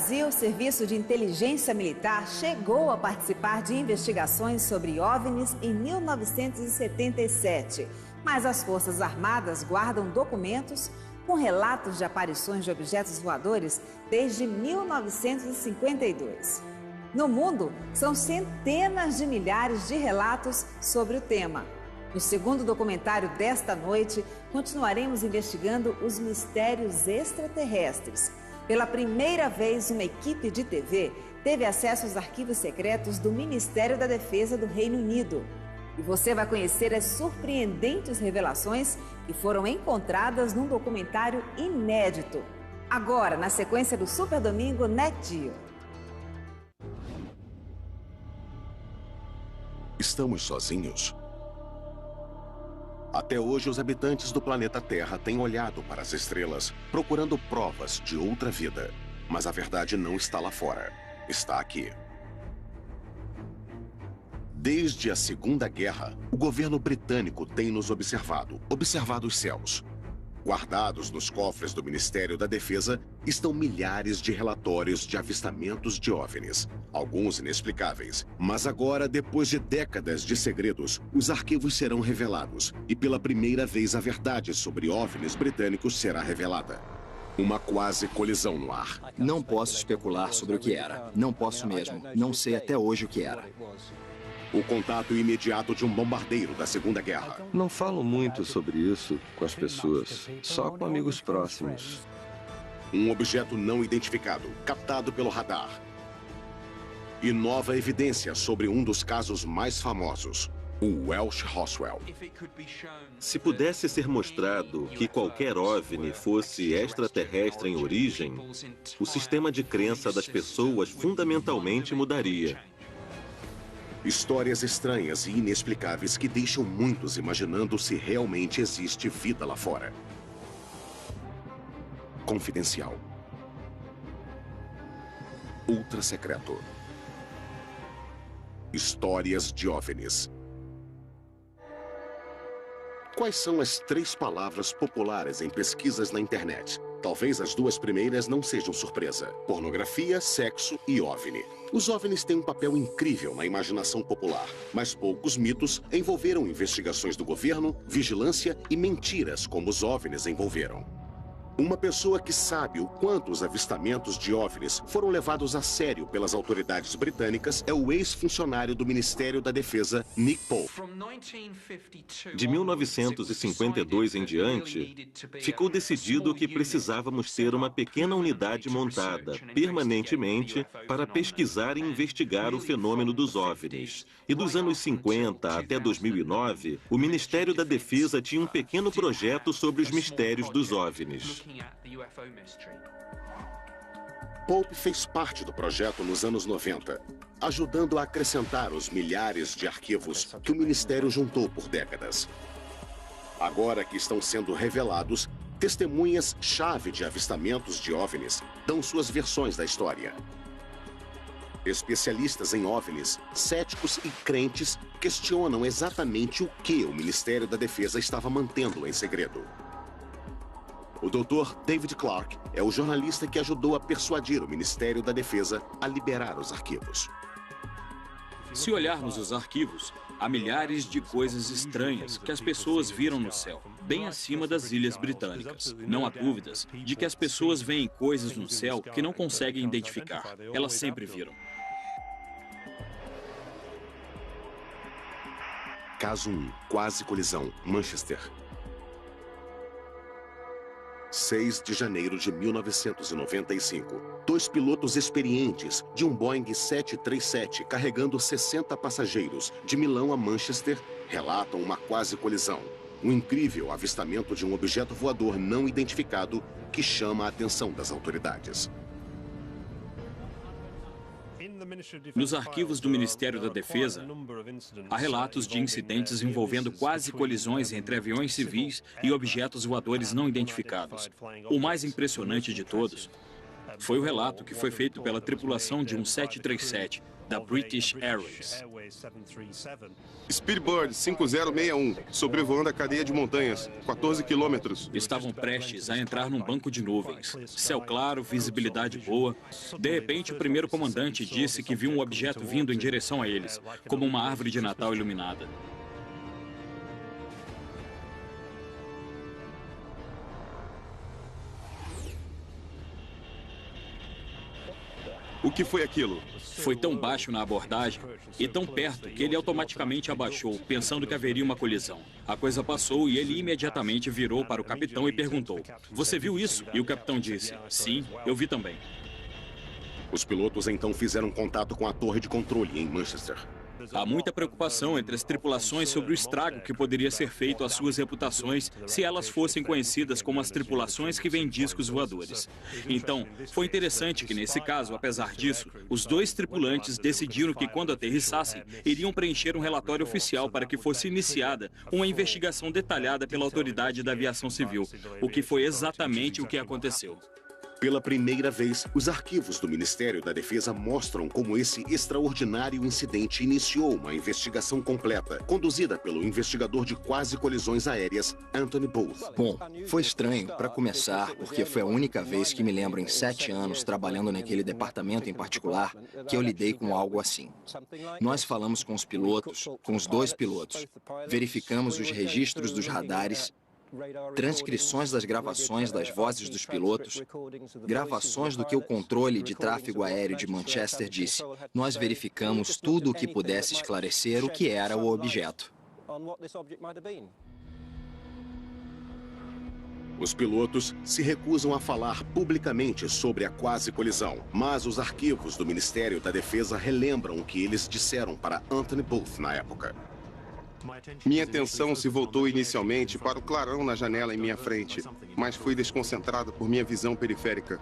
Brasil, o Serviço de Inteligência Militar chegou a participar de investigações sobre OVNIs em 1977. Mas as Forças Armadas guardam documentos com relatos de aparições de objetos voadores desde 1952. No mundo, são centenas de milhares de relatos sobre o tema. No segundo documentário desta noite, continuaremos investigando os mistérios extraterrestres. Pela primeira vez, uma equipe de TV teve acesso aos arquivos secretos do Ministério da Defesa do Reino Unido. E você vai conhecer as surpreendentes revelações que foram encontradas num documentário inédito. Agora, na sequência do Super Domingo NetGeo. Estamos sozinhos? Até hoje, os habitantes do planeta Terra têm olhado para as estrelas, procurando provas de outra vida. Mas a verdade não está lá fora. Está aqui. Desde a Segunda Guerra, o governo britânico tem nos observado os céus. Guardados nos cofres do Ministério da Defesa estão milhares de relatórios de avistamentos de OVNIs, alguns inexplicáveis. Mas agora, depois de décadas de segredos, os arquivos serão revelados e pela primeira vez a verdade sobre OVNIs britânicos será revelada. Uma quase colisão no ar. Não posso especular sobre o que era. Não posso mesmo. Não sei até hoje o que era. O contato imediato de um bombardeiro da Segunda Guerra. Não falo muito sobre isso com as pessoas, só com amigos próximos. Um objeto não identificado, captado pelo radar. E nova evidência sobre um dos casos mais famosos, o Welsh Roswell. Se pudesse ser mostrado que qualquer OVNI fosse extraterrestre em origem, o sistema de crença das pessoas fundamentalmente mudaria. Histórias estranhas e inexplicáveis que deixam muitos imaginando se realmente existe vida lá fora. Confidencial. Ultra secreto. Histórias de OVNIs. Quais são as 3 palavras populares em pesquisas na internet? Talvez as 2 primeiras não sejam surpresa. Pornografia, sexo e OVNI. Os OVNIs têm um papel incrível na imaginação popular, mas poucos mitos envolveram investigações do governo, vigilância e mentiras como os OVNIs envolveram. Uma pessoa que sabe o quanto os avistamentos de OVNIs foram levados a sério pelas autoridades britânicas é o ex-funcionário do Ministério da Defesa, Nick Pope. De 1952 em diante, ficou decidido que precisávamos ter uma pequena unidade montada permanentemente para pesquisar e investigar o fenômeno dos OVNIs. E dos anos 50 até 2009, o Ministério da Defesa tinha um pequeno projeto sobre os mistérios dos OVNIs. Pope fez parte do projeto nos anos 90, ajudando a acrescentar os milhares de arquivos que o Ministério juntou por décadas. Agora que estão sendo revelados, testemunhas-chave de avistamentos de OVNIs dão suas versões da história. Especialistas em OVNIs, céticos e crentes questionam exatamente o que o Ministério da Defesa estava mantendo em segredo. O Dr. David Clark é o jornalista que ajudou a persuadir o Ministério da Defesa a liberar os arquivos. Se olharmos os arquivos, há milhares de coisas estranhas que as pessoas viram no céu, bem acima das Ilhas Britânicas. Não há dúvidas de que as pessoas veem coisas no céu que não conseguem identificar. Elas sempre viram. Caso 1. Quase colisão, Manchester. 6 de janeiro de 1995. 2 pilotos experientes de um Boeing 737 carregando 60 passageiros de Milão a Manchester relatam uma quase colisão. Um incrível avistamento de um objeto voador não identificado que chama a atenção das autoridades. Nos arquivos do Ministério da Defesa, há relatos de incidentes envolvendo quase colisões entre aviões civis e objetos voadores não identificados. O mais impressionante de todos Foi o relato que foi feito pela tripulação de um 737 da British Airways. Speedbird 5061, sobrevoando a cadeia de montanhas, 14 quilômetros. Estavam prestes a entrar num banco de nuvens. Céu claro, visibilidade boa. De repente, o primeiro comandante disse que viu um objeto vindo em direção a eles, como uma árvore de Natal iluminada. O que foi aquilo? Foi tão baixo na abordagem e tão perto que ele automaticamente abaixou, pensando que haveria uma colisão. A coisa passou e ele imediatamente virou para o capitão e perguntou: "Você viu isso?" E o capitão disse: "Sim, eu vi também." Os pilotos então fizeram contato com a torre de controle em Manchester. Há muita preocupação entre as tripulações sobre o estrago que poderia ser feito às suas reputações se elas fossem conhecidas como as tripulações que vêm discos voadores. Então, foi interessante que, nesse caso, apesar disso, os dois tripulantes decidiram que, quando aterrissassem, iriam preencher um relatório oficial para que fosse iniciada uma investigação detalhada pela Autoridade da Aviação Civil, o que foi exatamente o que aconteceu. Pela primeira vez, os arquivos do Ministério da Defesa mostram como esse extraordinário incidente iniciou uma investigação completa, conduzida pelo investigador de quase colisões aéreas, Anthony Booth. Bom, foi estranho, para começar, porque foi a única vez que me lembro em 7 anos trabalhando naquele departamento em particular que eu lidei com algo assim. Nós falamos com os pilotos, com os dois pilotos, verificamos os registros dos radares, transcrições das gravações das vozes dos pilotos, gravações do que o controle de tráfego aéreo de Manchester disse. Nós verificamos tudo o que pudesse esclarecer o que era o objeto. Os pilotos se recusam a falar publicamente sobre a quase colisão, mas os arquivos do Ministério da Defesa relembram o que eles disseram para Anthony Booth na época. Minha atenção se voltou inicialmente para o clarão na janela em minha frente, mas fui desconcentrado por minha visão periférica.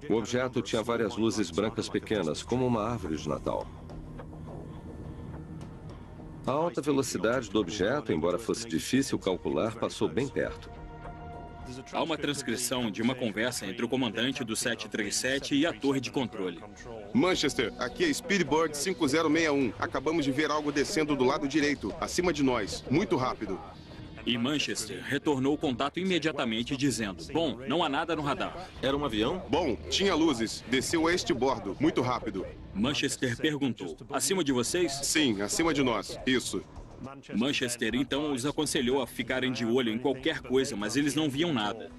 O objeto tinha várias luzes brancas pequenas, como uma árvore de Natal. A alta velocidade do objeto, embora fosse difícil calcular, passou bem perto. Há uma transcrição de uma conversa entre o comandante do 737 e a torre de controle. Manchester, aqui é Speedbird 5061. Acabamos de ver algo descendo do lado direito, acima de nós, muito rápido. E Manchester retornou o contato imediatamente dizendo: "Bom, não há nada no radar." Era um avião? Bom, tinha luzes, desceu a este bordo, muito rápido. Manchester perguntou: "Acima de vocês?" Sim, acima de nós, isso. Manchester então os aconselhou a ficarem de olho em qualquer coisa, mas eles não viam nada.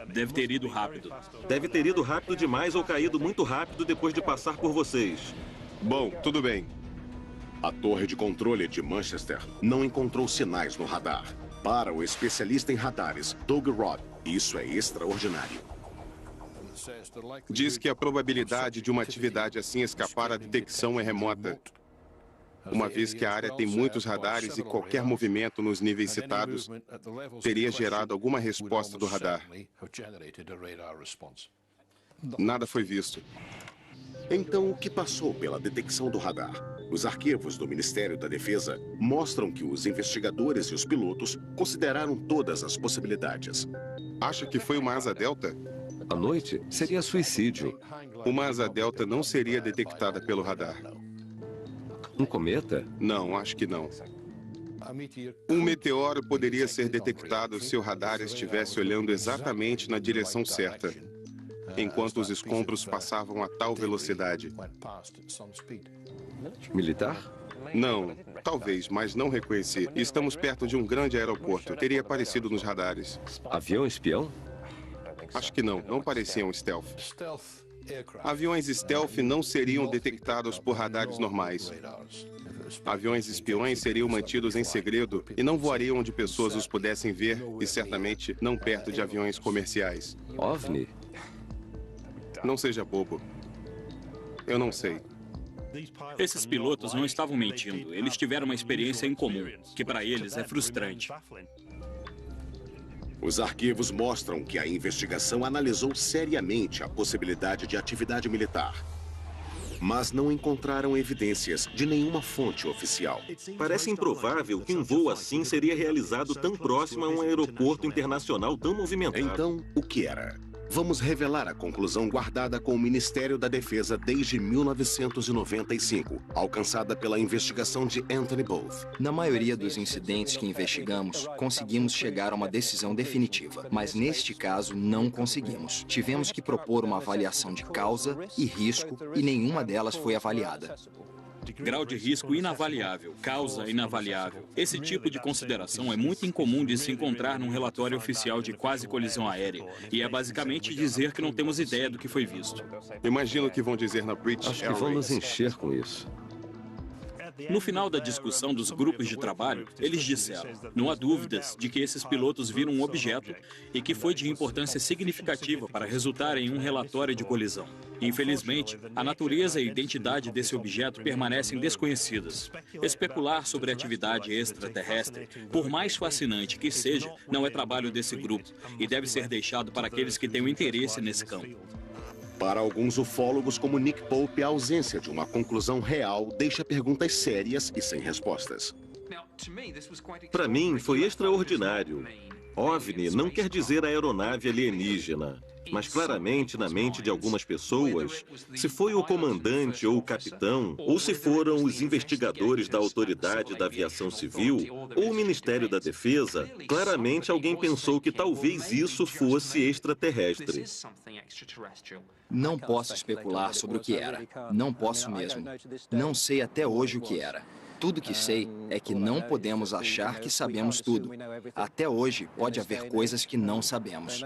Deve ter ido rápido. Deve ter ido rápido demais ou caído muito rápido depois de passar por vocês. Bom, tudo bem. A torre de controle de Manchester não encontrou sinais no radar. Para o especialista em radares, Doug Robb, isso é extraordinário. Diz que a probabilidade de uma atividade assim escapar à detecção é remota, uma vez que a área tem muitos radares e qualquer movimento nos níveis citados teria gerado alguma resposta do radar. Nada foi visto. Então, o que passou pela detecção do radar? Os arquivos do Ministério da Defesa mostram que os investigadores e os pilotos consideraram todas as possibilidades. Acha que foi uma asa delta? À noite, seria suicídio. Uma asa delta não seria detectada pelo radar. Um cometa? Não, acho que não. Um meteoro poderia ser detectado se o radar estivesse olhando exatamente na direção certa, enquanto os escombros passavam a tal velocidade. Militar? Não, talvez, mas não reconheci. Estamos perto de um grande aeroporto. Teria aparecido nos radares. Avião espião? Acho que não, não pareciam stealth. Aviões stealth não seriam detectados por radares normais. Aviões espiões seriam mantidos em segredo e não voariam onde pessoas os pudessem ver e certamente não perto de aviões comerciais. OVNI? Não seja bobo. Eu não sei. Esses pilotos não estavam mentindo. Eles tiveram uma experiência em comum, que para eles é frustrante. Os arquivos mostram que a investigação analisou seriamente a possibilidade de atividade militar. mas não encontraram evidências de nenhuma fonte oficial. Parece improvável que um voo assim seria realizado tão próximo a um aeroporto internacional tão movimentado. Então, o que era? Vamos revelar a conclusão guardada com o Ministério da Defesa desde 1995, alcançada pela investigação de Anthony Booth. Na maioria dos incidentes que investigamos, conseguimos chegar a uma decisão definitiva, mas neste caso não conseguimos. Tivemos que propor uma avaliação de causa e risco e nenhuma delas foi avaliada. Grau de risco inavaliável, causa inavaliável. Esse tipo de consideração é muito incomum de se encontrar num relatório oficial de quase colisão aérea. E é basicamente dizer que não temos ideia do que foi visto. Imagino o que vão dizer na British Acho que vão nos encher com isso. No final da discussão dos grupos de trabalho, eles disseram: não há dúvidas de que esses pilotos viram um objeto e que foi de importância significativa para resultar em um relatório de colisão. Infelizmente, a natureza e a identidade desse objeto permanecem desconhecidas. Especular sobre a atividade extraterrestre, por mais fascinante que seja, não é trabalho desse grupo e deve ser deixado para aqueles que têm um interesse nesse campo. Para alguns ufólogos como Nick Pope, a ausência de uma conclusão real deixa perguntas sérias e sem respostas. Para mim, foi extraordinário. OVNI não quer dizer aeronave alienígena, mas claramente na mente de algumas pessoas, se foi o comandante ou o capitão, ou se foram os investigadores da Autoridade da Aviação Civil ou o Ministério da Defesa, claramente alguém pensou que talvez isso fosse extraterrestre. Não posso especular sobre o que era. Não posso mesmo. Não sei até hoje o que era. Tudo que sei é que não podemos achar que sabemos tudo. Até hoje, pode haver coisas que não sabemos.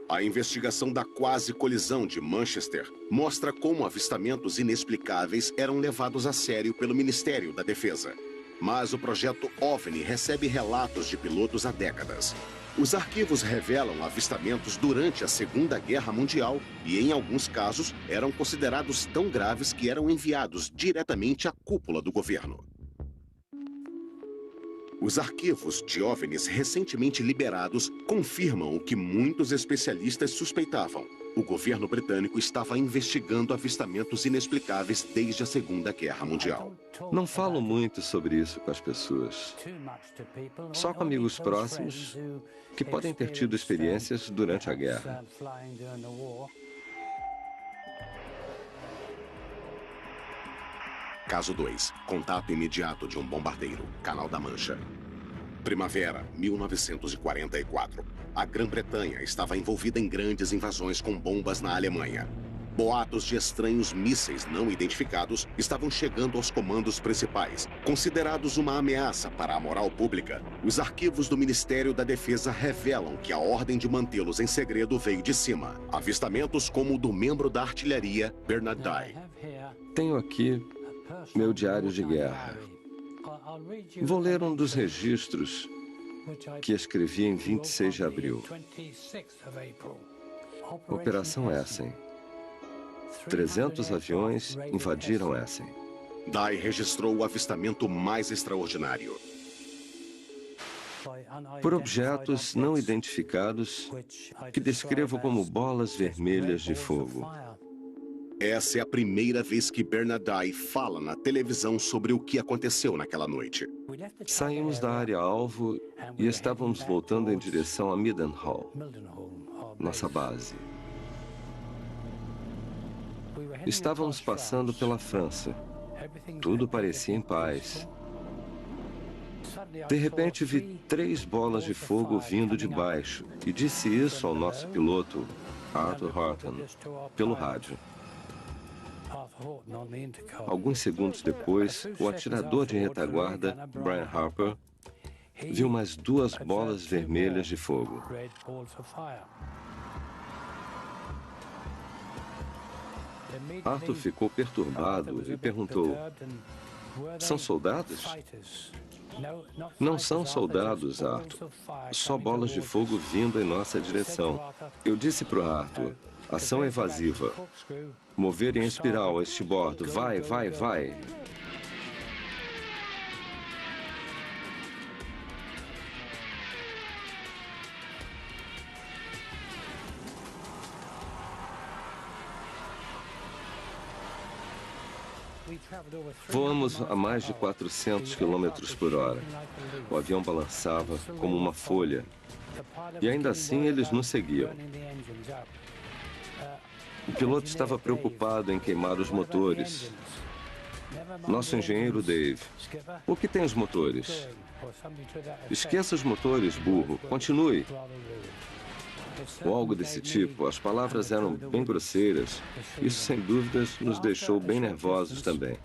A investigação da quase colisão de Manchester mostra como avistamentos inexplicáveis eram levados a sério pelo Ministério da Defesa. Mas o projeto OVNI recebe relatos de pilotos há décadas. Os arquivos revelam avistamentos durante a Segunda Guerra Mundial e, em alguns casos, eram considerados tão graves que eram enviados diretamente à cúpula do governo. Os arquivos de OVNIs recentemente liberados confirmam o que muitos especialistas suspeitavam. O governo britânico estava investigando avistamentos inexplicáveis desde a Segunda Guerra Mundial. Não falo muito sobre isso com as pessoas. Só com amigos próximos que podem ter tido experiências durante a guerra. Caso 2. Contato imediato de um bombardeiro. Canal da Mancha. Primavera, 1944. A Grã-Bretanha estava envolvida em grandes invasões com bombas na Alemanha. Boatos de estranhos mísseis não identificados estavam chegando aos comandos principais. Considerados uma ameaça para a moral pública, os arquivos do Ministério da Defesa revelam que a ordem de mantê-los em segredo veio de cima. Avistamentos como o do membro da artilharia, Bernard Dye. Tenho aqui meu diário de guerra. Vou ler um dos registros que escrevi em 26 de abril. Operação Essen. 300 aviões invadiram Essen. Dye registrou o avistamento mais extraordinário. Por objetos não identificados que descrevo como bolas vermelhas de fogo. Essa é a primeira vez que Bernard Dye fala na televisão sobre o que aconteceu naquela noite. Saímos da área-alvo e estávamos voltando em direção a Mildenhall, nossa base. Estávamos passando pela França. Tudo parecia em paz. De repente, vi 3 bolas de fogo vindo de baixo e disse isso ao nosso piloto, Arthur Horton, pelo rádio. Alguns segundos depois, o atirador de retaguarda, Brian Harper, viu mais 2 bolas vermelhas de fogo. Arthur ficou perturbado e perguntou: "São soldados?" "Não são soldados, Arthur. Só bolas de fogo vindo em nossa direção." Eu disse para o Arthur: "Ação evasiva. Mover em espiral a este bordo. Vai, vai, vai." Voamos a mais de 400 km por hora. O avião balançava como uma folha. E ainda assim eles nos seguiam. O piloto estava preocupado em queimar os motores. Nosso engenheiro Dave: o que tem os motores? Esqueça os motores, burro. Continue. Ou algo desse tipo. As palavras eram bem grosseiras. Isso, sem dúvidas, nos deixou bem nervosos também.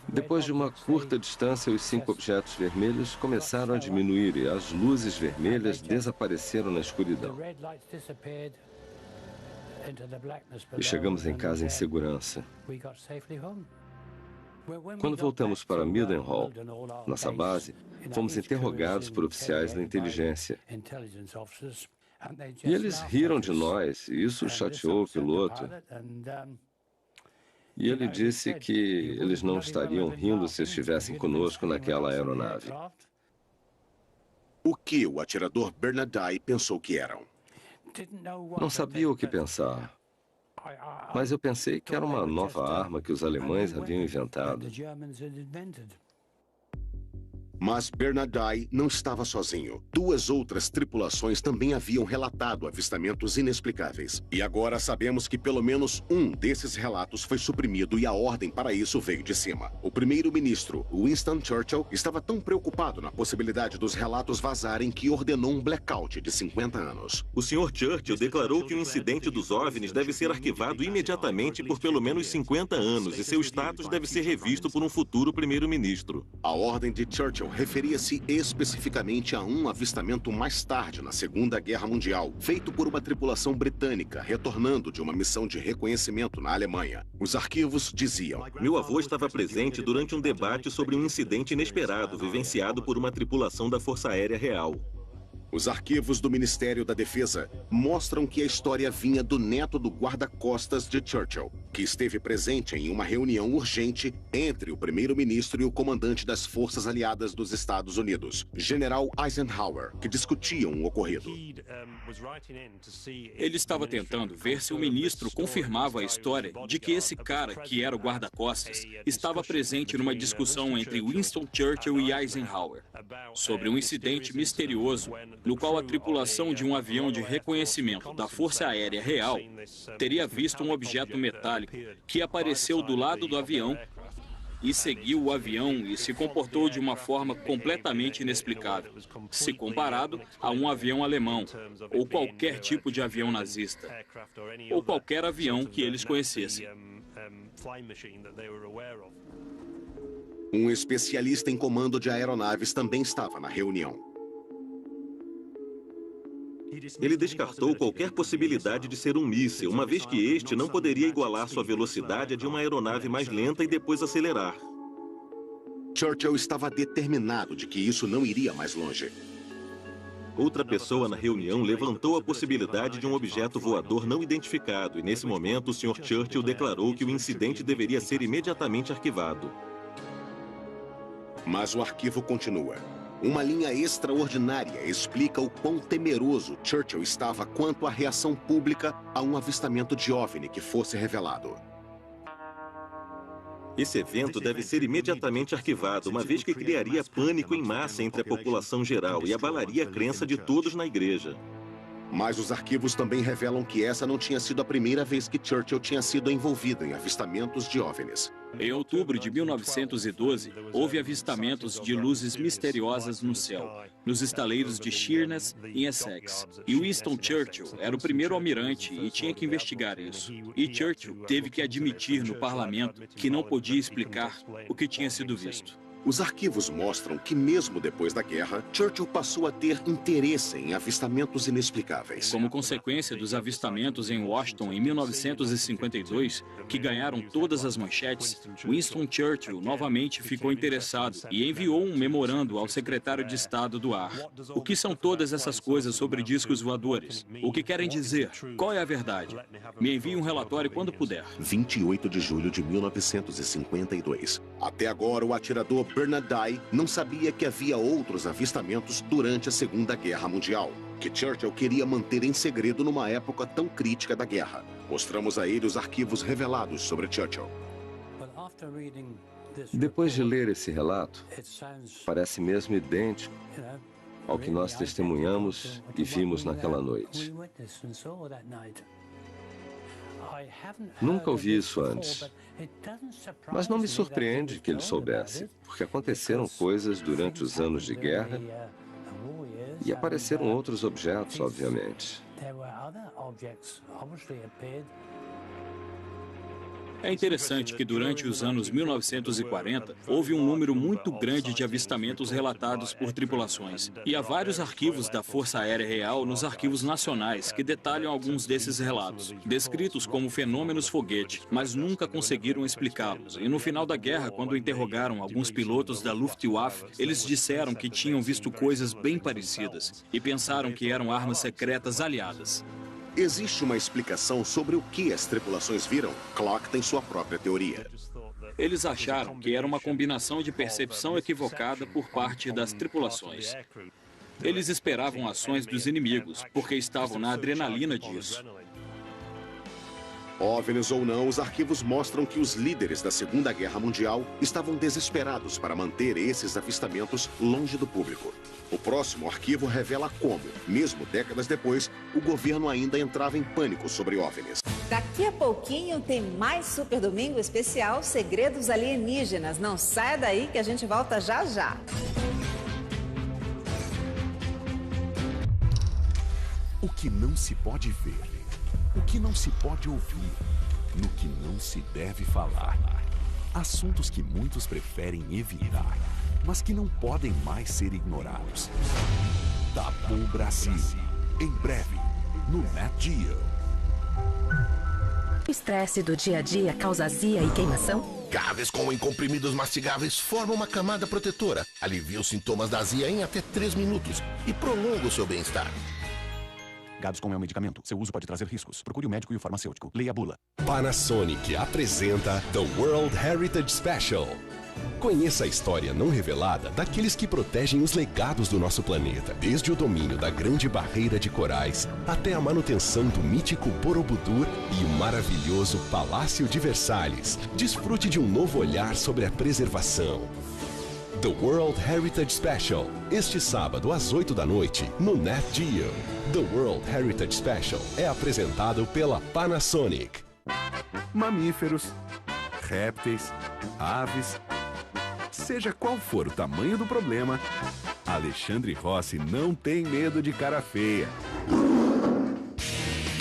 Depois de uma curta distância, os 5 objetos vermelhos começaram a diminuir e as luzes vermelhas desapareceram na escuridão. E chegamos em casa em segurança. Quando voltamos para Mildenhall, nossa base, fomos interrogados por oficiais da inteligência. E eles riram de nós, e isso chateou o piloto. E ele disse que eles não estariam rindo se estivessem conosco naquela aeronave. O que o atirador Bernadai pensou que eram? Não sabia o que pensar. Mas eu pensei que era uma nova arma que os alemães haviam inventado. Mas Bernadai não estava sozinho. 2 outras tripulações também haviam relatado avistamentos inexplicáveis. E agora sabemos que pelo menos um desses relatos foi suprimido e a ordem para isso veio de cima. O primeiro-ministro, Winston Churchill, estava tão preocupado na possibilidade dos relatos vazarem que ordenou um blackout de 50 anos. O Sr. Churchill declarou que o incidente dos OVNIs deve ser arquivado imediatamente por pelo menos 50 anos e seu status deve ser revisto por um futuro primeiro-ministro. A ordem de Churchill referia-se especificamente a um avistamento mais tarde, na Segunda Guerra Mundial, feito por uma tripulação britânica, retornando de uma missão de reconhecimento na Alemanha. Os arquivos diziam: meu avô estava presente durante um debate sobre um incidente inesperado vivenciado por uma tripulação da Força Aérea Real. Os arquivos do Ministério da Defesa mostram que a história vinha do neto do guarda-costas de Churchill, que esteve presente em uma reunião urgente entre o primeiro-ministro e o comandante das Forças Aliadas dos Estados Unidos, General Eisenhower, que discutiam o ocorrido. Ele estava tentando ver se o ministro confirmava a história de que esse cara, que era o guarda-costas, estava presente numa discussão entre Winston Churchill e Eisenhower sobre um incidente misterioso no qual a tripulação de um avião de reconhecimento da Força Aérea Real teria visto um objeto metálico que apareceu do lado do avião e seguiu o avião e se comportou de uma forma completamente inexplicável, se comparado a um avião alemão, ou qualquer tipo de avião nazista, ou qualquer avião que eles conhecessem. Um especialista em comando de aeronaves também estava na reunião. Ele descartou qualquer possibilidade de ser um míssil, uma vez que este não poderia igualar sua velocidade à de uma aeronave mais lenta e depois acelerar. Churchill estava determinado de que isso não iria mais longe. Outra pessoa na reunião levantou a possibilidade de um objeto voador não identificado e, nesse momento, o Sr. Churchill declarou que o incidente deveria ser imediatamente arquivado. Mas o arquivo continua. Uma linha extraordinária explica o quão temeroso Churchill estava quanto à reação pública a um avistamento de OVNI que fosse revelado. Esse evento deve ser imediatamente arquivado, uma vez que criaria pânico em massa entre a população geral e abalaria a crença de todos na igreja. Mas os arquivos também revelam que essa não tinha sido a primeira vez que Churchill tinha sido envolvido em avistamentos de OVNIs. Em outubro de 1912, houve avistamentos de luzes misteriosas no céu, nos estaleiros de Sheerness, em Essex. E Winston Churchill era o primeiro almirante e tinha que investigar isso. E Churchill teve que admitir no parlamento que não podia explicar o que tinha sido visto. Os arquivos mostram que, mesmo depois da guerra, Churchill passou a ter interesse em avistamentos inexplicáveis. Como consequência dos avistamentos em Washington em 1952, que ganharam todas as manchetes, Winston Churchill novamente ficou interessado e enviou um memorando ao secretário de Estado do Ar. O que são todas essas coisas sobre discos voadores? O que querem dizer? Qual é a verdade? Me envie um relatório quando puder. 28 de julho de 1952. Até agora, o atirador Bernadai não sabia que havia outros avistamentos durante a Segunda Guerra Mundial, que Churchill queria manter em segredo numa época tão crítica da guerra. Mostramos a ele os arquivos revelados sobre Churchill. Depois de ler esse relato, parece mesmo idêntico ao que nós testemunhamos e vimos naquela noite. Nunca ouvi isso antes, mas não me surpreende que ele soubesse, porque aconteceram coisas durante os anos de guerra e apareceram outros objetos, obviamente. É interessante que durante os anos 1940, houve um número muito grande de avistamentos relatados por tripulações. E há vários arquivos da Força Aérea Real nos arquivos nacionais que detalham alguns desses relatos, descritos como fenômenos foguete, mas nunca conseguiram explicá-los. E no final da guerra, quando interrogaram alguns pilotos da Luftwaffe, eles disseram que tinham visto coisas bem parecidas e pensaram que eram armas secretas aliadas. Existe uma explicação sobre o que as tripulações viram? Clark tem sua própria teoria. Eles acharam que era uma combinação de percepção equivocada por parte das tripulações. Eles esperavam ações dos inimigos, porque estavam na adrenalina disso. OVNIs ou não, os arquivos mostram que os líderes da Segunda Guerra Mundial estavam desesperados para manter esses avistamentos longe do público. O próximo arquivo revela como, mesmo décadas depois, o governo ainda entrava em pânico sobre OVNIs. Daqui a pouquinho tem mais Super Domingo especial Segredos Alienígenas. Não saia daí que a gente volta já já. O que não se pode ver, o que não se pode ouvir, no que não se deve falar. Assuntos que muitos preferem evitar, mas que não podem mais ser ignorados. Tabu Brasil, em breve, no Nat Geo. O estresse do dia a dia causa azia e queimação? Gaves com comprimidos mastigáveis formam uma camada protetora, alivia os sintomas da azia em até 3 minutos e prolonga o seu bem-estar. Gaviscon é um medicamento. Seu uso pode trazer riscos. Procure o médico e o farmacêutico. Leia a bula. Panasonic apresenta The World Heritage Special. Conheça a história não revelada daqueles que protegem os legados do nosso planeta, desde o domínio da Grande Barreira de Corais até a manutenção do mítico Borobudur e o maravilhoso Palácio de Versalhes. Desfrute de um novo olhar sobre a preservação. The World Heritage Special, este sábado às 8 da noite, no Nat Geo. The World Heritage Special é apresentado pela Panasonic. Mamíferos, répteis, aves... Seja qual for o tamanho do problema, Alexandre Rossi não tem medo de cara feia.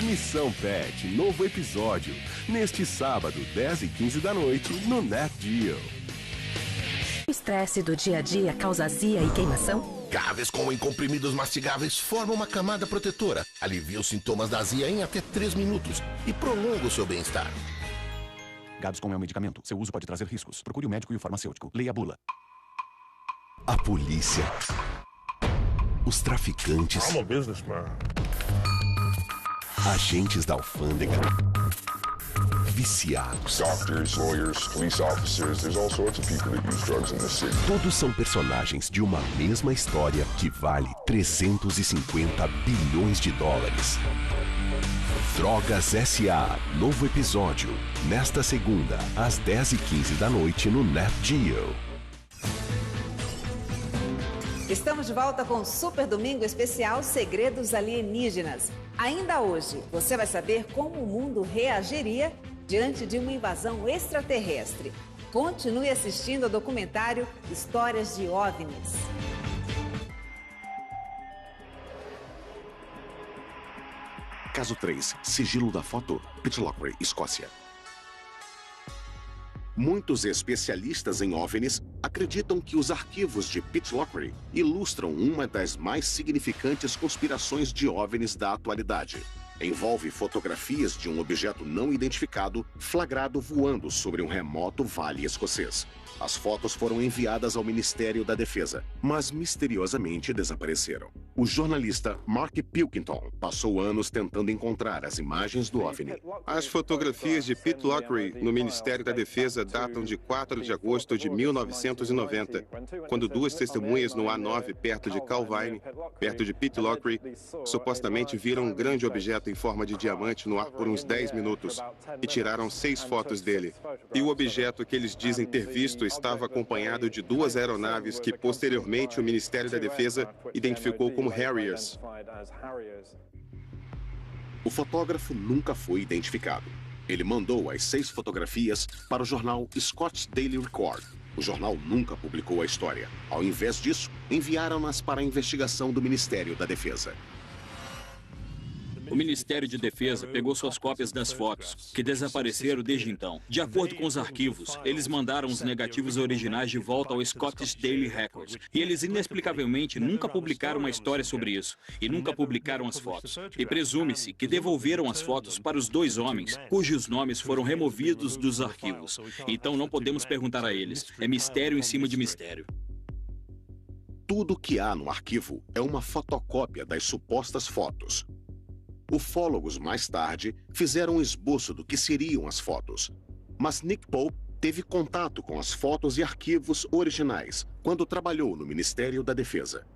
Missão Pet, novo episódio, neste sábado, 10h15 da noite, no Nat Geo. O estresse do dia a dia causa azia e queimação? Gaves com comprimidos mastigáveis formam uma camada protetora, alivia os sintomas da azia em até 3 minutos e prolonga o seu bem-estar. Gaviscon é um medicamento. Seu uso pode trazer riscos. Procure o médico e o farmacêutico. Leia a bula. A polícia. Os traficantes. I'm a businessman. Agentes da alfândega. Viciados. Doctors, lawyers, police officers, there's all sorts of people that use drugs in this city. Todos são personagens de uma mesma história que vale 350 bilhões de dólares. Drogas S.A. Novo episódio, nesta segunda, às 10h15 da noite no Nat Geo. Estamos de volta com o Super Domingo especial Segredos Alienígenas. Ainda hoje, você vai saber como o mundo reagiria diante de uma invasão extraterrestre. Continue assistindo ao documentário Histórias de OVNIs. Caso 3. Sigilo da foto. Pitlochry, Escócia. Muitos especialistas em OVNIs acreditam que os arquivos de Pitlochry ilustram uma das mais significantes conspirações de OVNIs da atualidade. Envolve fotografias de um objeto não identificado flagrado voando sobre um remoto vale escocês. As fotos foram enviadas ao Ministério da Defesa, mas misteriosamente desapareceram. O jornalista Mark Pilkington passou anos tentando encontrar as imagens do OVNI. As fotografias de Pete Lockery no Ministério da Defesa datam de 4 de agosto de 1990, quando duas testemunhas no A9, perto de Calvine, perto de Pete Lockery, supostamente viram um grande objeto em forma de diamante no ar por uns 10 minutos e tiraram 6 fotos dele. E o objeto que eles dizem ter visto estava acompanhado de 2 aeronaves que, posteriormente, o Ministério da Defesa identificou como Harriers. O fotógrafo nunca foi identificado. Ele mandou as 6 fotografias para o jornal Scotts Daily Record. O jornal nunca publicou a história. Ao invés disso, enviaram-nas para a investigação do Ministério da Defesa. O Ministério de Defesa pegou suas cópias das fotos, que desapareceram desde então. De acordo com os arquivos, eles mandaram os negativos originais de volta ao Scottish Daily Record. E eles inexplicavelmente nunca publicaram uma história sobre isso. E nunca publicaram as fotos. E presume-se que devolveram as fotos para os 2 homens, cujos nomes foram removidos dos arquivos. Então não podemos perguntar a eles. É mistério em cima de mistério. Tudo que há no arquivo é uma fotocópia das supostas fotos. Ufólogos, mais tarde, fizeram um esboço do que seriam as fotos. Mas Nick Pope teve contato com as fotos e arquivos originais quando trabalhou no Ministério da Defesa.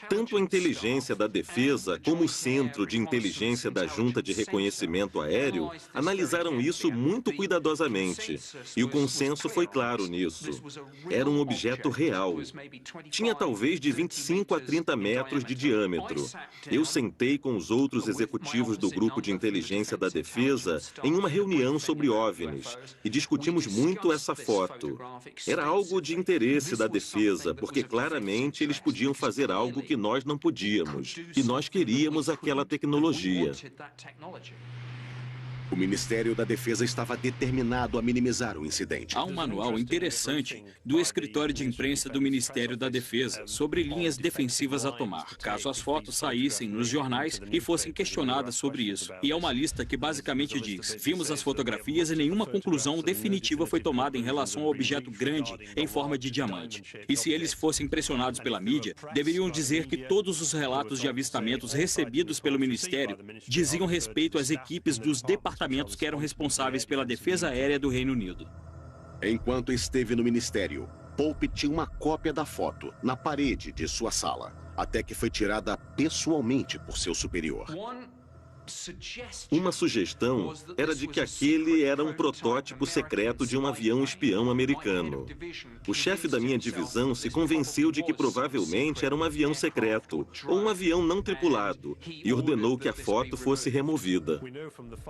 Tanto a inteligência da defesa como o Centro de Inteligência da Junta de Reconhecimento Aéreo analisaram isso muito cuidadosamente. E o consenso foi claro nisso. Era um objeto real. Tinha talvez de 25 a 30 metros de diâmetro. Eu sentei com os outros executivos do Grupo de Inteligência da Defesa em uma reunião sobre OVNIs e discutimos muito essa foto. Era algo de interesse da defesa, porque claramente eles podiam fazer algo que nós não podíamos. E nós queríamos aquela tecnologia. O Ministério da Defesa estava determinado a minimizar o incidente. Há um manual interessante do escritório de imprensa do Ministério da Defesa sobre linhas defensivas a tomar, caso as fotos saíssem nos jornais e fossem questionadas sobre isso. E é uma lista que basicamente diz: vimos as fotografias e nenhuma conclusão definitiva foi tomada em relação ao objeto grande em forma de diamante. E se eles fossem pressionados pela mídia, deveriam dizer que todos os relatos de avistamentos recebidos pelo Ministério diziam respeito às equipes dos departamentos que eram responsáveis pela defesa aérea do Reino Unido. Enquanto esteve no Ministério, Pope tinha uma cópia da foto na parede de sua sala, até que foi tirada pessoalmente por seu superior. Uma sugestão era de que aquele era um protótipo secreto de um avião espião americano. O chefe da minha divisão se convenceu de que provavelmente era um avião secreto, ou um avião não tripulado, e ordenou que a foto fosse removida.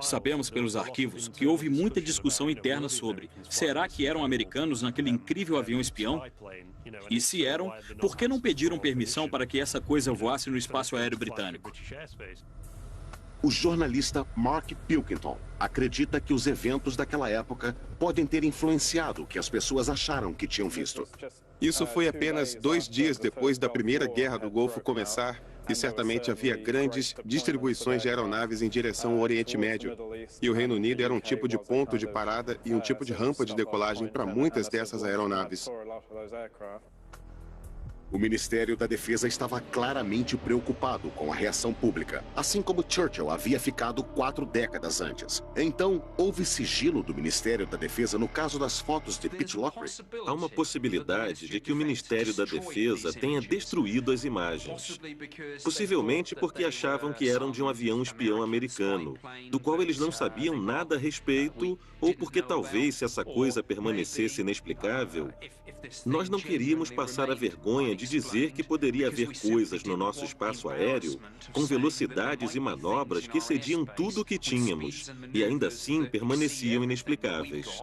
Sabemos pelos arquivos que houve muita discussão interna sobre: será que eram americanos naquele incrível avião espião? E se eram, por que não pediram permissão para que essa coisa voasse no espaço aéreo britânico? O jornalista Mark Pilkington acredita que os eventos daquela época podem ter influenciado o que as pessoas acharam que tinham visto. Isso foi apenas 2 dias depois da Primeira Guerra do Golfo começar, e certamente havia grandes distribuições de aeronaves em direção ao Oriente Médio. E o Reino Unido era um tipo de ponto de parada e um tipo de rampa de decolagem para muitas dessas aeronaves. O Ministério da Defesa estava claramente preocupado com a reação pública, assim como Churchill havia ficado 4 décadas antes. Então, houve sigilo do Ministério da Defesa no caso das fotos de Pete Lockery? Há uma possibilidade de que o Ministério da Defesa tenha destruído as imagens. Possivelmente porque achavam que eram de um avião espião americano, do qual eles não sabiam nada a respeito, ou porque talvez, se essa coisa permanecesse inexplicável, nós não queríamos passar a vergonha de dizer que poderia haver coisas no nosso espaço aéreo com velocidades e manobras que excediam tudo o que tínhamos e ainda assim permaneciam inexplicáveis.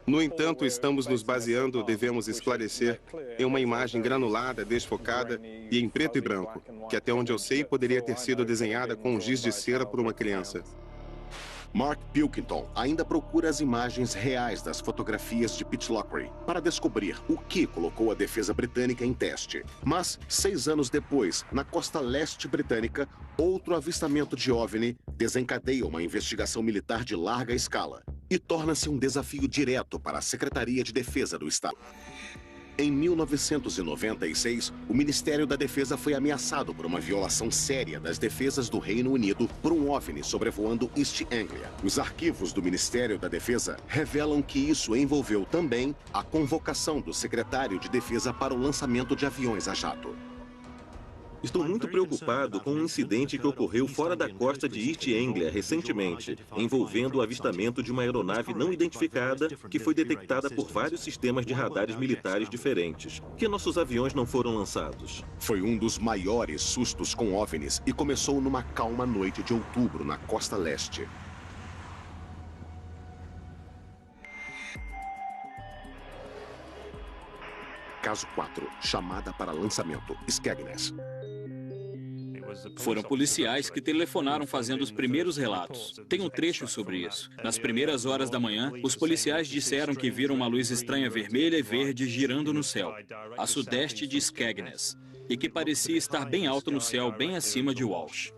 No entanto, estamos nos baseando, devemos esclarecer, em uma imagem granulada, desfocada e em preto e branco, que até onde eu sei poderia ter sido desenhada com um giz de cera por uma criança. Mark Pilkington ainda procura as imagens reais das fotografias de Pitlochry para descobrir o que colocou a defesa britânica em teste. Mas, 6 anos depois, na costa leste britânica, outro avistamento de OVNI desencadeia uma investigação militar de larga escala e torna-se um desafio direto para a Secretaria de Defesa do Estado. Em 1996, o Ministério da Defesa foi ameaçado por uma violação séria das defesas do Reino Unido por um OVNI sobrevoando East Anglia. Os arquivos do Ministério da Defesa revelam que isso envolveu também a convocação do secretário de Defesa para o lançamento de aviões a jato. Estou muito preocupado com um incidente que ocorreu fora da costa de East Anglia recentemente, envolvendo o avistamento de uma aeronave não identificada que foi detectada por vários sistemas de radares militares diferentes. Por que nossos aviões não foram lançados? Foi um dos maiores sustos com OVNIs e começou numa calma noite de outubro na costa leste. Caso 4. Chamada para lançamento. Skegness. Foram policiais que telefonaram fazendo os primeiros relatos. Tem um trecho sobre isso. Nas primeiras horas da manhã, os policiais disseram que viram uma luz estranha vermelha e verde girando no céu, a sudeste de Skegness, e que parecia estar bem alto no céu, bem acima de Walsh.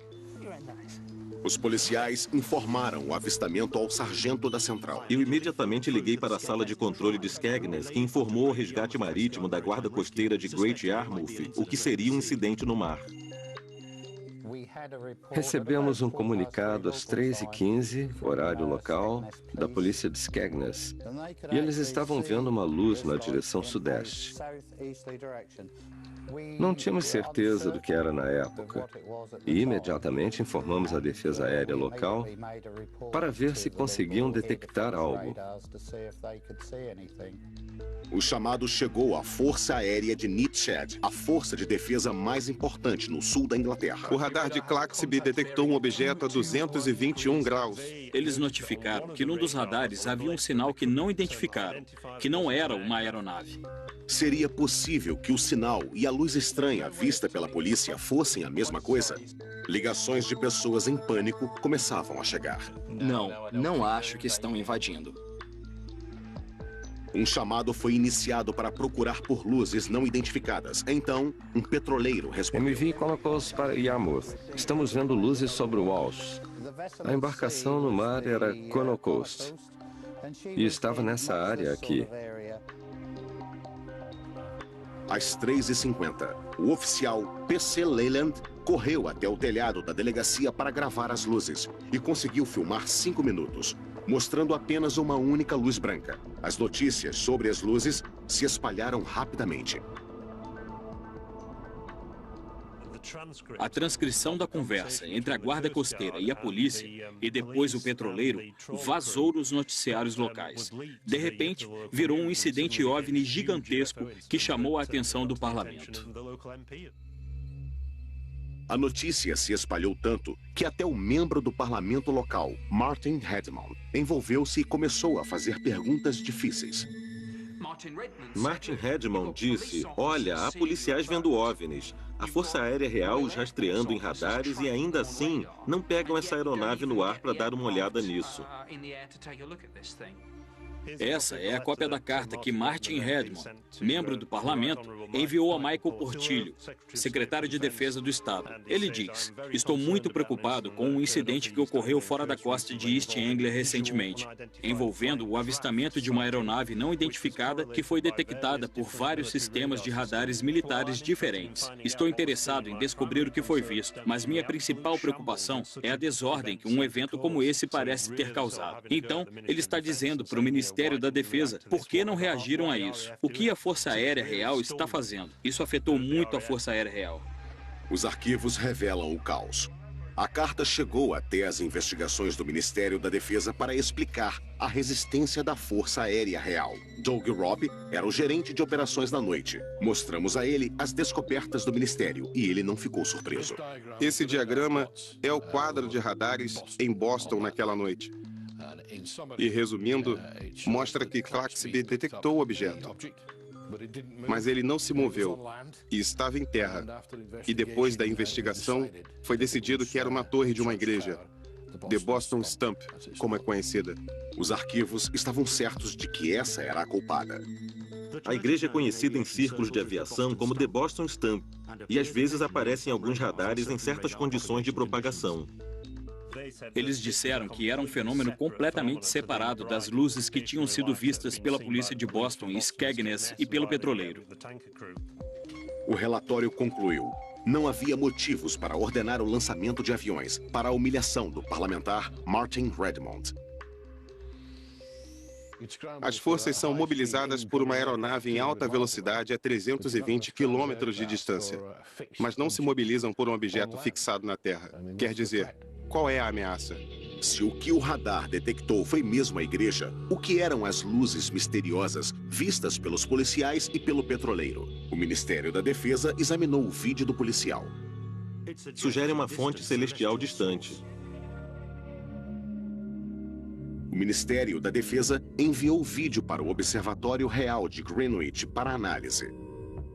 Os policiais informaram o avistamento ao sargento da central. Eu imediatamente liguei para a sala de controle de Skegness, que informou ao resgate marítimo da guarda costeira de Great Yarmouth o que seria um incidente no mar. Recebemos um comunicado às 3h15, horário local, da polícia de Skegness, e eles estavam vendo uma luz na direção sudeste. Não tínhamos certeza do que era na época, e imediatamente informamos a defesa aérea local para ver se conseguiam detectar algo. O chamado chegou à Força Aérea de Neathshed, a força de defesa mais importante no sul da Inglaterra. O radar de Claxby detectou um objeto a 221 graus. Eles notificaram que num dos radares havia um sinal que não identificaram, que não era uma aeronave. Seria possível que o sinal e a luz estranha vista pela polícia fossem a mesma coisa? Ligações de pessoas em pânico começavam a chegar. Não acho que estão invadindo. Um chamado foi iniciado para procurar por luzes não identificadas. Então, um petroleiro respondeu. MV colocou-os para Yarmouth. Estamos vendo luzes sobre Walsh. A embarcação no mar era Connaught Coast. E estava nessa área aqui. Às 3h50, o oficial P.C. Leyland correu até o telhado da delegacia para gravar as luzes e conseguiu filmar 5 minutos, mostrando apenas uma única luz branca. As notícias sobre as luzes se espalharam rapidamente. A transcrição da conversa entre a guarda costeira e a polícia, e depois o petroleiro, vazou nos noticiários locais. De repente, virou um incidente OVNI gigantesco que chamou a atenção do parlamento. A notícia se espalhou tanto que até o membro do parlamento local, Martin Redmond, envolveu-se e começou a fazer perguntas difíceis. Martin Redmond disse, olha, há policiais vendo OVNIs. A Força Aérea Real os rastreando em radares e ainda assim não pegam essa aeronave no ar para dar uma olhada nisso. Essa é a cópia da carta que Martin Redmond, membro do parlamento, enviou a Michael Portillo, secretário de Defesa do Estado. Ele diz, estou muito preocupado com um incidente que ocorreu fora da costa de East Anglia recentemente, envolvendo o avistamento de uma aeronave não identificada que foi detectada por vários sistemas de radares militares diferentes. Estou interessado em descobrir o que foi visto, mas minha principal preocupação é a desordem que um evento como esse parece ter causado. Então, ele está dizendo para o Ministério da Defesa por que não reagiram a isso. O que a Força Aérea Real está fazendo? Isso afetou muito a Força Aérea Real. Os arquivos revelam o caos. A carta chegou até as investigações do Ministério da Defesa para explicar a resistência da Força Aérea Real. Doug Robb era o gerente de operações da noite. Mostramos a ele as descobertas do Ministério e ele não ficou surpreso. Esse diagrama é o quadro de radares em Boston naquela noite. E, resumindo, mostra que Claxby detectou o objeto. Mas ele não se moveu e estava em terra. E depois da investigação, foi decidido que era uma torre de uma igreja. The Boston Stump, como é conhecida. Os arquivos estavam certos de que essa era a culpada. A igreja é conhecida em círculos de aviação como The Boston Stump e às vezes aparece em alguns radares em certas condições de propagação. Eles disseram que era um fenômeno completamente separado das luzes que tinham sido vistas pela polícia de Boston e Skegness e pelo petroleiro. O relatório concluiu: não havia motivos para ordenar o lançamento de aviões para a humilhação do parlamentar Martin Redmond. As forças são mobilizadas por uma aeronave em alta velocidade a 320 quilômetros de distância, mas não se mobilizam por um objeto fixado na Terra. Quer dizer, qual é a ameaça? Se o que o radar detectou foi mesmo a igreja, o que eram as luzes misteriosas vistas pelos policiais e pelo petroleiro? O Ministério da Defesa examinou o vídeo do policial. Sugere uma fonte celestial distante. O Ministério da Defesa enviou o vídeo para o Observatório Real de Greenwich para análise.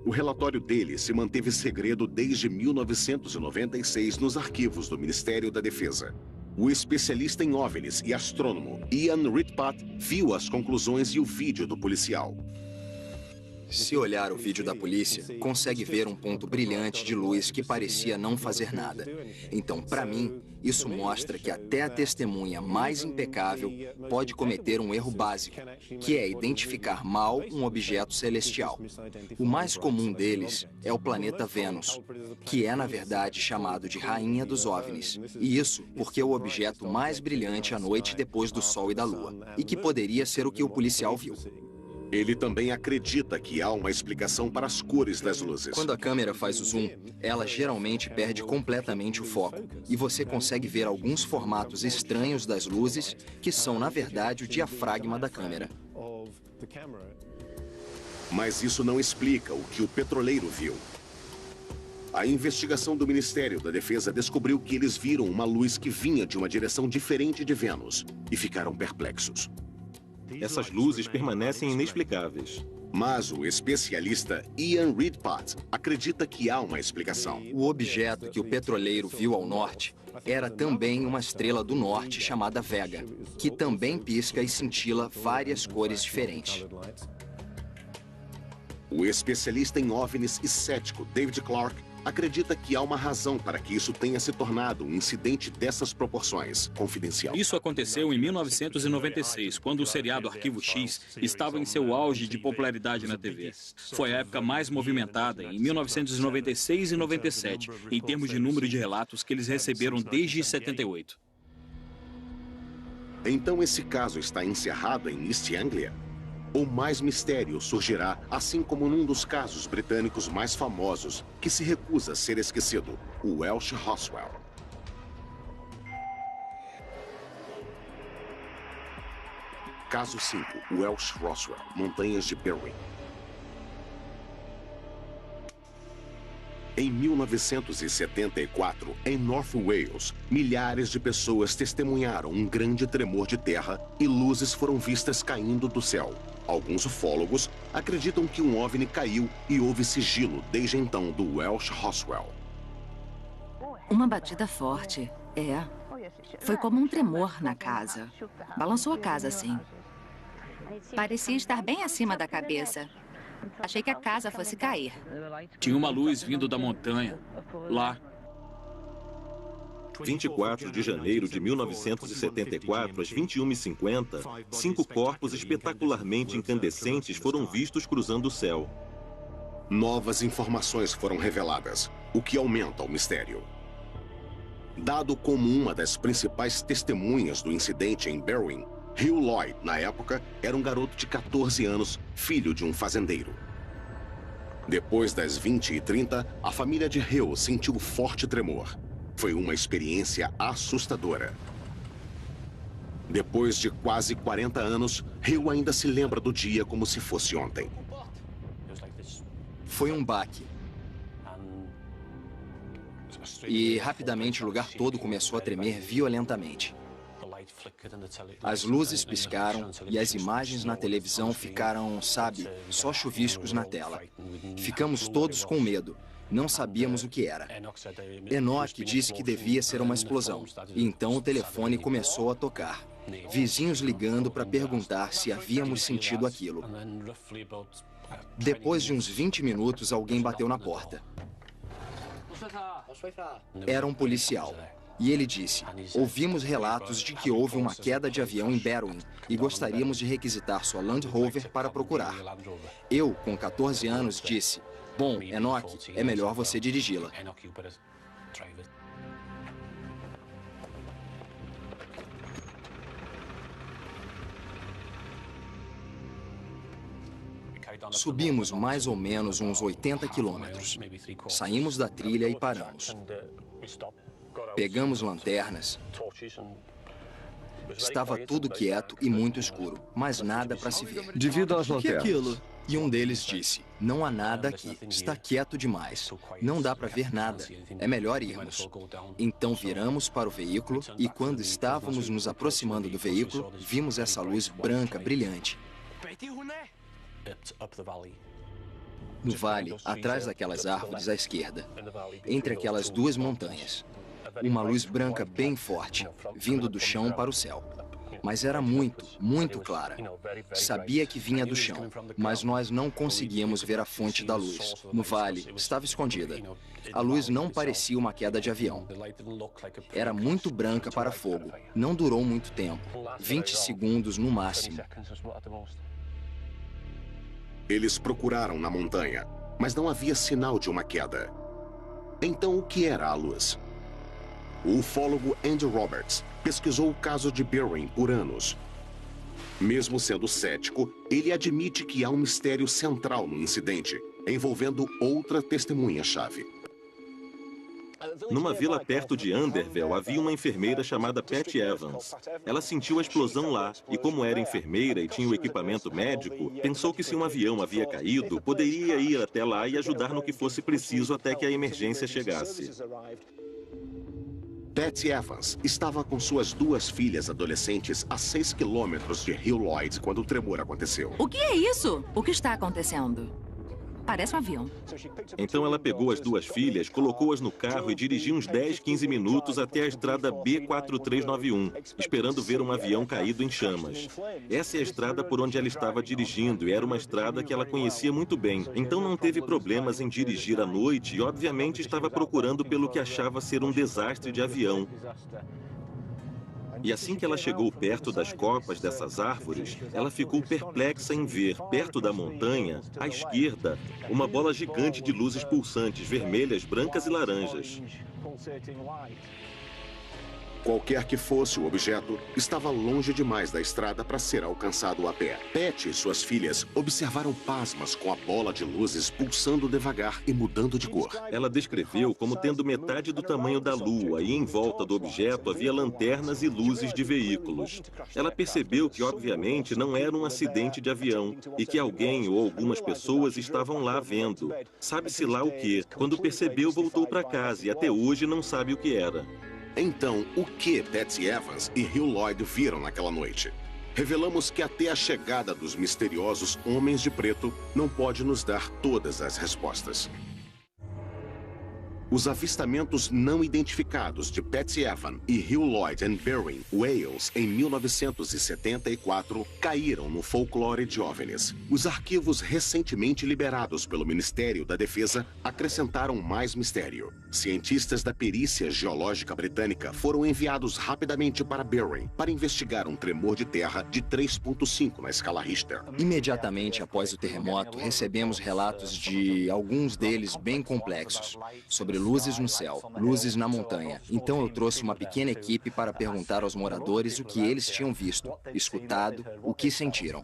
O relatório dele se manteve segredo desde 1996 nos arquivos do Ministério da Defesa. O especialista em OVNIs e astrônomo Ian Ridpat viu as conclusões e o vídeo do policial. Se olhar o vídeo da polícia, consegue ver um ponto brilhante de luz que parecia não fazer nada. Então, para mim, isso mostra que até a testemunha mais impecável pode cometer um erro básico, que é identificar mal um objeto celestial. O mais comum deles é o planeta Vênus, que é, na verdade, chamado de Rainha dos OVNIs. E isso porque é o objeto mais brilhante à noite depois do Sol e da Lua, e que poderia ser o que o policial viu. Ele também acredita que há uma explicação para as cores das luzes. Quando a câmera faz o zoom, ela geralmente perde completamente o foco. E você consegue ver alguns formatos estranhos das luzes, que são, na verdade, o diafragma da câmera. Mas isso não explica o que o petroleiro viu. A investigação do Ministério da Defesa descobriu que eles viram uma luz que vinha de uma direção diferente de Vênus e ficaram perplexos. Essas luzes permanecem inexplicáveis. Mas o especialista Ian Ridpat acredita que há uma explicação. O objeto que o petroleiro viu ao norte era também uma estrela do norte chamada Vega, que também pisca e cintila várias cores diferentes. O especialista em OVNIs e cético David Clark acredita que há uma razão para que isso tenha se tornado um incidente dessas proporções, confidencial. Isso aconteceu em 1996, quando o seriado Arquivo X estava em seu auge de popularidade na TV. Foi a época mais movimentada, em 1996 e 97, em termos de número de relatos que eles receberam desde 78. Então esse caso está encerrado em East Anglia? Ou mais mistério surgirá, assim como num dos casos britânicos mais famosos, que se recusa a ser esquecido, o Welsh Roswell. Caso 5, Welsh Roswell, Montanhas de Berwyn. Em 1974, em North Wales, milhares de pessoas testemunharam um grande tremor de terra e luzes foram vistas caindo do céu. Alguns ufólogos acreditam que um OVNI caiu e houve sigilo desde então do Welsh Roswell. Uma batida forte, é. Foi como um tremor na casa. Balançou a casa, assim. Parecia estar bem acima da cabeça. Achei que a casa fosse cair. Tinha uma luz vindo da montanha, lá. 24 de janeiro de 1974, às 21h50, 5 corpos espetacularmente incandescentes foram vistos cruzando o céu. Novas informações foram reveladas, o que aumenta o mistério. Dado como uma das principais testemunhas do incidente em Berwyn, Hugh Lloyd, na época, era um garoto de 14 anos, filho de um fazendeiro. Depois das 20h30, a família de Hugh sentiu forte tremor. Foi uma experiência assustadora. Depois de quase 40 anos, Hugh ainda se lembra do dia como se fosse ontem. Foi um baque. E rapidamente o lugar todo começou a tremer violentamente. As luzes piscaram e as imagens na televisão ficaram, sabe, só chuviscos na tela. Ficamos todos com medo. Não sabíamos o que era. Enoch disse que devia ser uma explosão. E então o telefone começou a tocar. Vizinhos ligando para perguntar se havíamos sentido aquilo. Depois de uns 20 minutos, alguém bateu na porta. Era um policial. E ele disse: ouvimos relatos de que houve uma queda de avião em Berwyn e gostaríamos de requisitar sua Land Rover para procurar. Eu, com 14 anos, disse: bom, Enoch, é melhor você dirigi-la. Subimos mais ou menos uns 80 quilômetros. Saímos da trilha e paramos. Pegamos lanternas. Estava tudo quieto e muito escuro, mas nada para se ver. Devido às lanternas. O que é aquilo? E um deles disse: não há nada aqui, está quieto demais. Não dá para ver nada, é melhor irmos. Então viramos para o veículo e quando estávamos nos aproximando do veículo, vimos essa luz branca brilhante. No vale, atrás daquelas árvores à esquerda, entre aquelas duas montanhas. Uma luz branca bem forte, vindo do chão para o céu. Mas era muito, muito clara. Sabia que vinha do chão, mas nós não conseguíamos ver a fonte da luz. No vale, estava escondida. A luz não parecia uma queda de avião. Era muito branca para fogo. Não durou muito tempo. 20 segundos no máximo. Eles procuraram na montanha, mas não havia sinal de uma queda. Então, o que era a luz? O ufólogo Andy Roberts pesquisou o caso de Berwyn por anos. Mesmo sendo cético, ele admite que há um mistério central no incidente, envolvendo outra testemunha-chave. Numa vila perto de Anderville, havia uma enfermeira chamada Patty Evans. Ela sentiu a explosão lá e, como era enfermeira e tinha o equipamento médico, pensou que se um avião havia caído, poderia ir até lá e ajudar no que fosse preciso até que a emergência chegasse. Patty Evans estava com suas duas filhas adolescentes a 6 quilômetros de Hill Lloyd quando o tremor aconteceu. O que é isso? O que está acontecendo? Parece um avião. Então ela pegou as duas filhas, colocou-as no carro e dirigiu uns 10, 15 minutos até a estrada B4391, esperando ver um avião caído em chamas. Essa é a estrada por onde ela estava dirigindo e era uma estrada que ela conhecia muito bem. Então não teve problemas em dirigir à noite e obviamente estava procurando pelo que achava ser um desastre de avião. E assim que ela chegou perto das copas dessas árvores, ela ficou perplexa em ver, perto da montanha, à esquerda, uma bola gigante de luzes pulsantes, vermelhas, brancas e laranjas. Qualquer que fosse o objeto, estava longe demais da estrada para ser alcançado a pé. Patty e suas filhas observaram pasmas com a bola de luzes pulsando devagar e mudando de cor. Ela descreveu como tendo metade do tamanho da lua e em volta do objeto havia lanternas e luzes de veículos. Ela percebeu que, obviamente, não era um acidente de avião e que alguém ou algumas pessoas estavam lá vendo. Sabe-se lá o quê? Quando percebeu, voltou para casa e até hoje não sabe o que era. Então, o que Patty Evans e Hill Lloyd viram naquela noite? Revelamos que até a chegada dos misteriosos Homens de Preto não pode nos dar todas as respostas. Os avistamentos não identificados de Patty Evans e Hill Lloyd em Berwyn, Wales, em 1974, caíram no folclore de OVNIs. Os arquivos recentemente liberados pelo Ministério da Defesa acrescentaram mais mistério. Cientistas da perícia geológica britânica foram enviados rapidamente para Berwyn para investigar um tremor de terra de 3,5 na escala Richter. Imediatamente após o terremoto, recebemos relatos de alguns deles bem complexos, sobre luzes no céu, luzes na montanha. Então eu trouxe uma pequena equipe para perguntar aos moradores o que eles tinham visto, escutado, o que sentiram.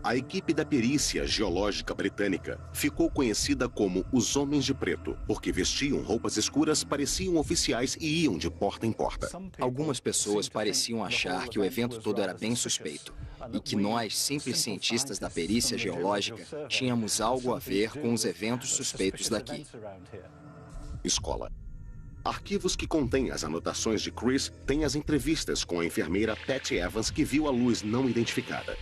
A equipe da perícia geológica britânica ficou conhecida como os Homens de Preto, porque vestiam roupas escuras, pareciam oficiais e iam de porta em porta. Algumas pessoas pareciam achar que o evento todo era bem suspeito e que nós, simples cientistas da perícia geológica, tínhamos algo a ver com os eventos suspeitos daqui. Escola. Arquivos que contêm as anotações de Chris têm as entrevistas com a enfermeira Patty Evans que viu a luz não identificada.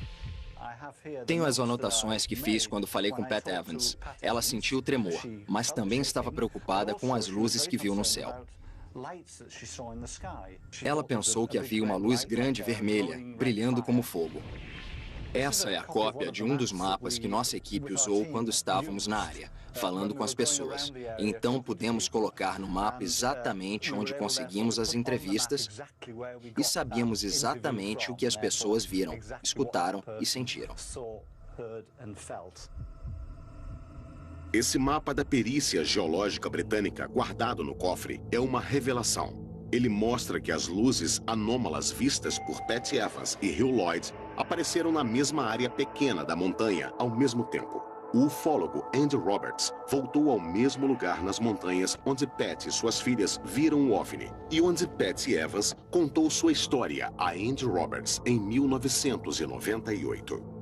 Tenho as anotações que fiz quando falei com Pat Evans. Ela sentiu o tremor, mas também estava preocupada com as luzes que viu no céu. Ela pensou que havia uma luz grande vermelha, brilhando como fogo. Essa é a cópia de um dos mapas que nossa equipe usou quando estávamos na área, falando com as pessoas. Então pudemos colocar no mapa exatamente onde conseguimos as entrevistas e sabíamos exatamente o que as pessoas viram, escutaram e sentiram. Esse mapa da perícia geológica britânica guardado no cofre é uma revelação. Ele mostra que as luzes anômalas vistas por Pat Evans e Hugh Lloyd apareceram na mesma área pequena da montanha ao mesmo tempo. O ufólogo Andy Roberts voltou ao mesmo lugar nas montanhas onde Pat e suas filhas viram o OVNI e onde Pat Evans contou sua história a Andy Roberts em 1998.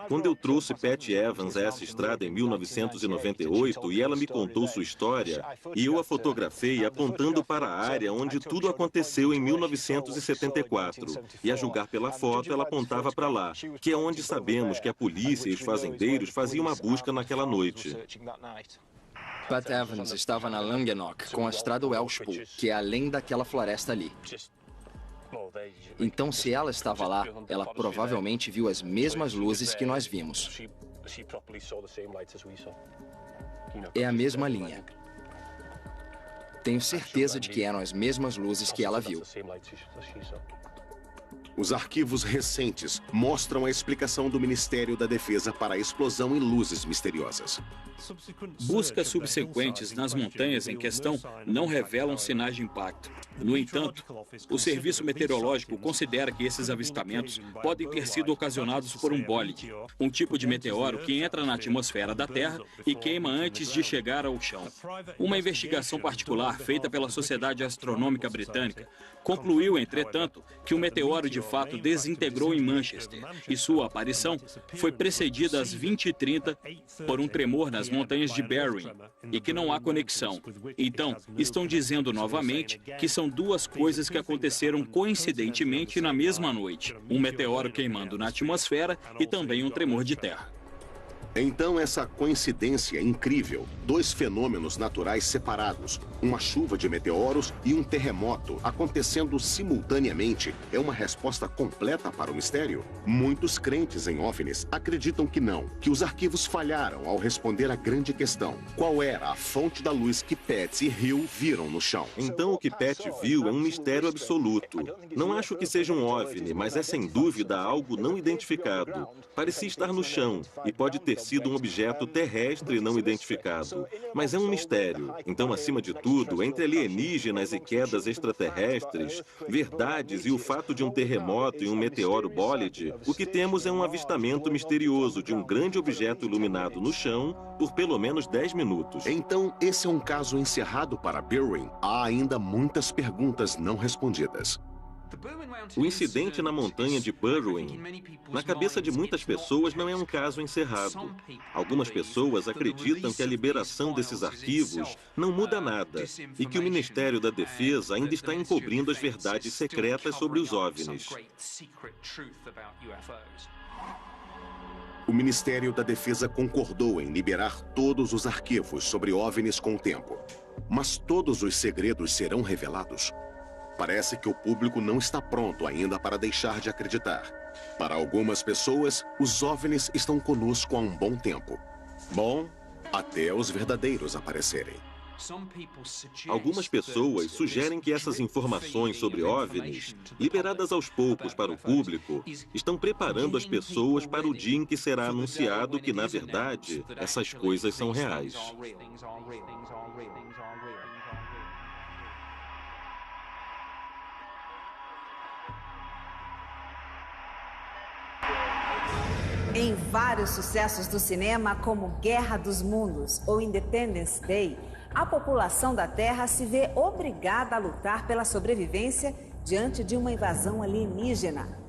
Quando eu trouxe Pat Evans a essa estrada em 1998 e ela me contou sua história, e eu a fotografei apontando para a área onde tudo aconteceu em 1974. E a julgar pela foto, ela apontava para lá, que é onde sabemos que a polícia e os fazendeiros faziam uma busca naquela noite. Pat Evans estava na Langenok com a estrada Welshpool, que é além daquela floresta ali. Então, se ela estava lá, ela provavelmente viu as mesmas luzes que nós vimos. É a mesma linha. Tenho certeza de que eram as mesmas luzes que ela viu. Os arquivos recentes mostram a explicação do Ministério da Defesa para a explosão em luzes misteriosas. Buscas subsequentes nas montanhas em questão não revelam sinais de impacto. No entanto, o Serviço Meteorológico considera que esses avistamentos podem ter sido ocasionados por um bólide, um tipo de meteoro que entra na atmosfera da Terra e queima antes de chegar ao chão. Uma investigação particular feita pela Sociedade Astronômica Britânica concluiu, entretanto, que o meteoro de fato desintegrou em Manchester e sua aparição foi precedida às 20h30 por um tremor nas montanhas de Berwyn e que não há conexão. Então, estão dizendo novamente que são duas coisas que aconteceram coincidentemente na mesma noite. Um meteoro queimando na atmosfera e também um tremor de terra. Então, essa coincidência incrível, dois fenômenos naturais separados, uma chuva de meteoros e um terremoto acontecendo simultaneamente, é uma resposta completa para o mistério? Muitos crentes em OVNIs acreditam que não, que os arquivos falharam ao responder à grande questão. Qual era a fonte da luz que Pat e Hugh viram no chão? Então, o que Pat viu é um mistério absoluto. Não acho que seja um OVNI, mas é sem dúvida algo não identificado. Parecia estar no chão e pode ter sido um objeto terrestre não identificado. Mas é um mistério. Então, acima de tudo, entre alienígenas e quedas extraterrestres, verdades e o fato de um terremoto e um meteoro bólide, o que temos é um avistamento misterioso de um grande objeto iluminado no chão por pelo menos 10 minutos. Então, esse é um caso encerrado para Berwyn. Há ainda muitas perguntas não respondidas. O incidente na montanha de Berwyn, na cabeça de muitas pessoas, não é um caso encerrado. Algumas pessoas acreditam que a liberação desses arquivos não muda nada e que o Ministério da Defesa ainda está encobrindo as verdades secretas sobre os OVNIs. O Ministério da Defesa concordou em liberar todos os arquivos sobre OVNIs com o tempo. Mas todos os segredos serão revelados? Parece que o público não está pronto ainda para deixar de acreditar. Para algumas pessoas, os OVNIs estão conosco há um bom tempo. Bom, até os verdadeiros aparecerem. Algumas pessoas sugerem que essas informações sobre OVNIs, liberadas aos poucos para o público, estão preparando as pessoas para o dia em que será anunciado que, na verdade, essas coisas são reais. Em vários sucessos do cinema, como Guerra dos Mundos ou Independence Day, a população da Terra se vê obrigada a lutar pela sobrevivência diante de uma invasão alienígena.